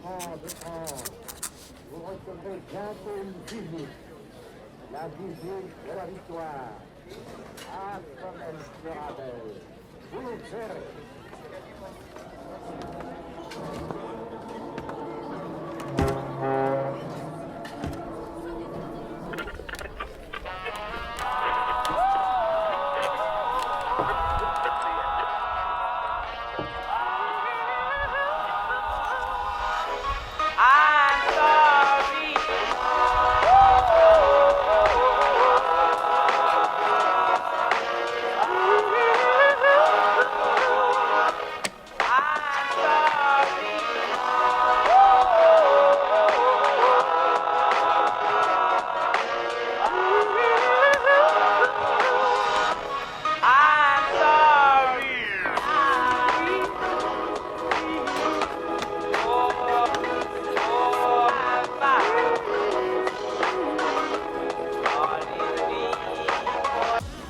enfants de France, vous recevrez bientôt une visite, la visite de la victoire. Ah, comme elle sera belle, vous le verrez.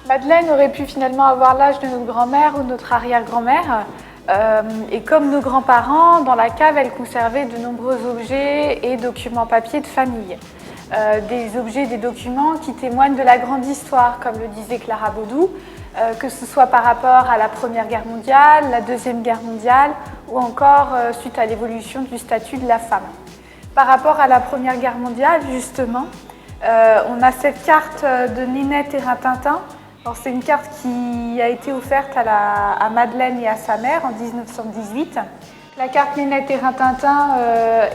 Madeleine aurait pu finalement avoir l'âge de notre grand-mère ou notre arrière-grand-mère. Et comme nos grands-parents, dans la cave, elle conservait de nombreux objets et documents papier de famille. Des objets, des documents qui témoignent de la grande histoire, comme le disait Clara Baudou, que ce soit par rapport à la Première Guerre mondiale, la Deuxième Guerre mondiale, ou encore suite à l'évolution du statut de la femme. Par rapport à la Première Guerre mondiale, justement, on a cette carte de Nénette et Rintintin. C'est une carte qui a été offerte à Madeleine et à sa mère en 1918. La carte Nénette et Rintintin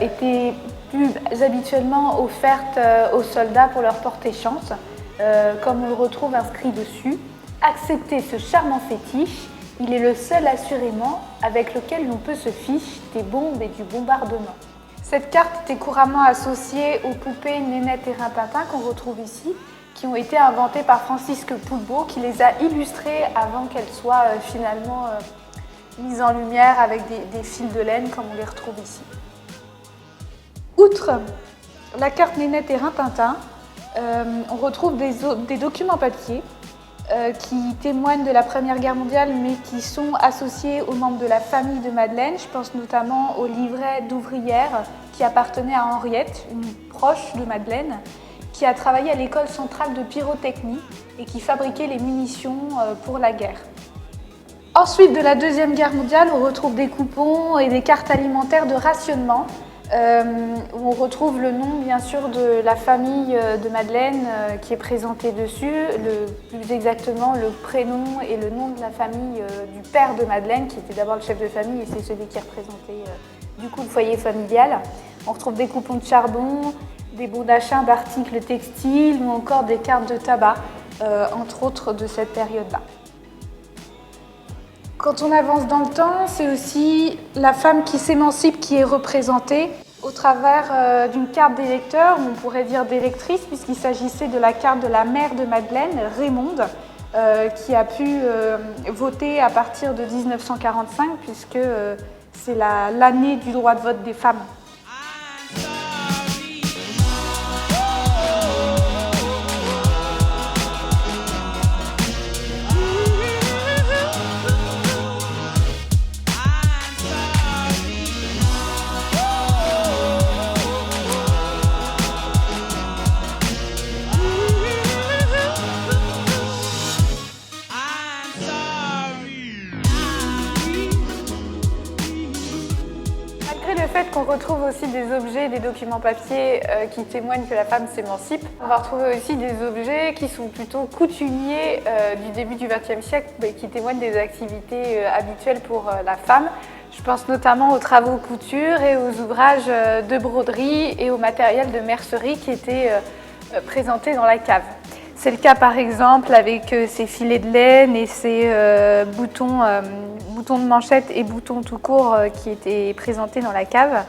était plus habituellement offerte aux soldats pour leur porter chance, comme on le retrouve inscrit dessus. Acceptez ce charmant fétiche, il est le seul assurément avec lequel l'on peut se fiche des bombes et du bombardement. Cette carte était couramment associée aux poupées Nénette et Rintintin qu'on retrouve ici, qui ont été inventées par Francisque Poulbeau, qui les a illustrées avant qu'elles soient finalement mises en lumière avec des fils de laine comme on les retrouve ici. Outre la carte Nénette et Rintintin, on retrouve des documents papier qui témoignent de la Première Guerre mondiale mais qui sont associés aux membres de la famille de Madeleine. Je pense notamment au livret d'ouvrière qui appartenait à Henriette, une proche de Madeleine, qui a travaillé à l'école centrale de pyrotechnie et qui fabriquait les munitions pour la guerre. Ensuite, de la Deuxième Guerre mondiale, on retrouve des coupons et des cartes alimentaires de rationnement où on retrouve le nom, bien sûr, de la famille de Madeleine qui est présenté dessus, plus exactement le prénom et le nom de la famille du père de Madeleine, qui était d'abord le chef de famille et c'est celui qui représentait du coup le foyer familial. On retrouve des coupons de charbon, des bons d'achat d'articles textiles ou encore des cartes de tabac, entre autres de cette période-là. Quand on avance dans le temps, c'est aussi la femme qui s'émancipe qui est représentée au travers d'une carte d'électeur, on pourrait dire d'électrice, puisqu'il s'agissait de la carte de la mère de Madeleine, Raymonde, qui a pu voter à partir de 1945, puisque c'est l'année du droit de vote des femmes. Qu'on retrouve aussi des objets, des documents papier qui témoignent que la femme s'émancipe. On va retrouver aussi des objets qui sont plutôt coutumiers du début du XXe siècle, mais qui témoignent des activités habituelles pour la femme. Je pense notamment aux travaux couture et aux ouvrages de broderie et au matériel de mercerie qui étaient présentés dans la cave. C'est le cas par exemple avec ces filets de laine et ces boutons de manchette et boutons tout court qui étaient présentés dans la cave.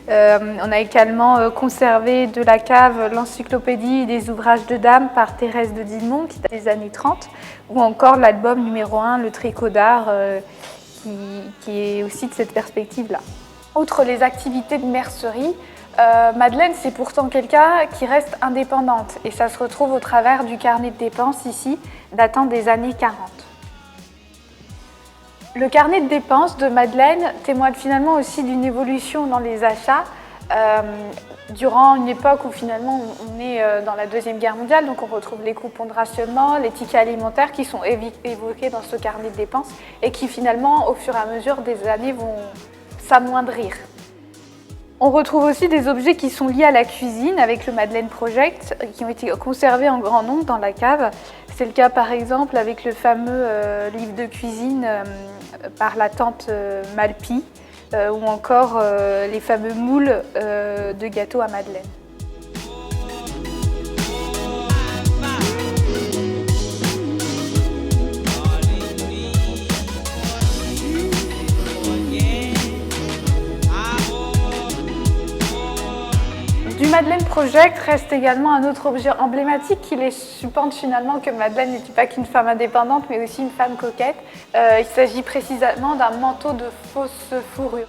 On a également conservé de la cave l'encyclopédie des ouvrages de dames par Thérèse de Dillemont qui date des années 30 ou encore l'album numéro 1, Le Tricot d'art, qui est aussi de cette perspective-là. Outre les activités de mercerie, Madeleine, c'est pourtant quelqu'un qui reste indépendante et ça se retrouve au travers du carnet de dépenses ici, datant des années 40. Le carnet de dépenses de Madeleine témoigne finalement aussi d'une évolution dans les achats durant une époque où finalement on est dans la Deuxième Guerre mondiale, donc on retrouve les coupons de rationnement, les tickets alimentaires qui sont évoqués dans ce carnet de dépenses et qui finalement au fur et à mesure des années vont s'amoindrir. On retrouve aussi des objets qui sont liés à la cuisine avec le Madeleine Project, qui ont été conservés en grand nombre dans la cave. C'est le cas par exemple avec le fameux livre de cuisine par la tante Malpi, ou encore les fameux moules de gâteaux à Madeleine. Du Madeleine Project reste également un autre objet emblématique qui les suppente finalement que Madeleine n'était pas qu'une femme indépendante mais aussi une femme coquette. Il s'agit précisément d'un manteau de fausse fourrure.